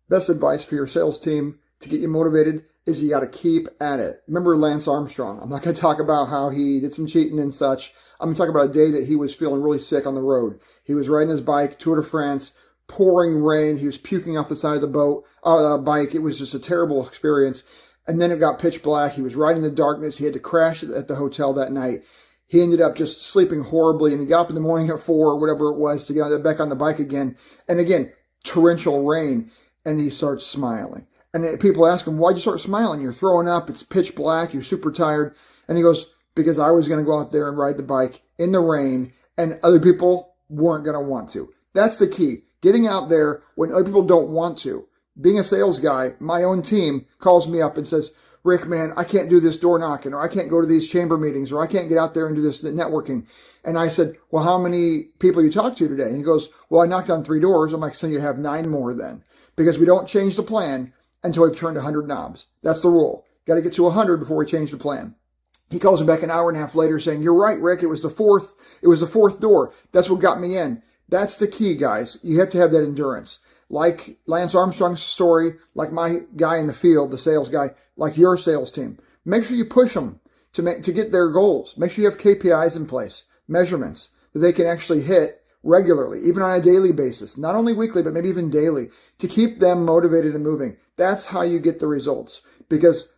Best advice for your sales team to get you motivated is you got to keep at it. Remember Lance Armstrong. I'm not going to talk about how he did some cheating and such. I'm going to talk about a day that he was feeling really sick on the road. He was riding his bike, Tour de France, pouring rain. He was puking off the side of the bike. It was just a terrible experience. And then it got pitch black. He was riding in the darkness. He had to crash at the hotel that night. He ended up just sleeping horribly, and he got up in the morning at 4 or whatever it was to get back on the bike again. And again, torrential rain, and he starts smiling. And people ask him, why'd you start smiling? You're throwing up. It's pitch black. You're super tired. And he goes, because I was going to go out there and ride the bike in the rain, and other people weren't going to want to. That's the key. Getting out there when other people don't want to. Being a sales guy, my own team calls me up and says, Rick, man, I can't do this door knocking, or I can't go to these chamber meetings, or I can't get out there and do this networking. And I said, well, how many people you talked to today? And he goes, well, I knocked on 3 doors. I'm like, so you have 9 more then. Because we don't change the plan until we've turned 100 knobs. That's the rule. Got to get to 100 before we change the plan. He calls me back an hour and a half later saying, you're right, Rick. It was the fourth door. That's what got me in. That's the key, guys. You have to have that endurance. Like Lance Armstrong's story, like my guy in the field, the sales guy, like your sales team. Make sure you push them to get their goals. Make sure you have KPIs in place, measurements that they can actually hit regularly, even on a daily basis, not only weekly, but maybe even daily, to keep them motivated and moving. That's how you get the results, because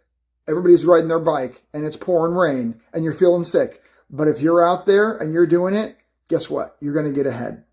everybody's riding their bike and it's pouring rain and you're feeling sick. But if you're out there and you're doing it, guess what? You're going to get ahead.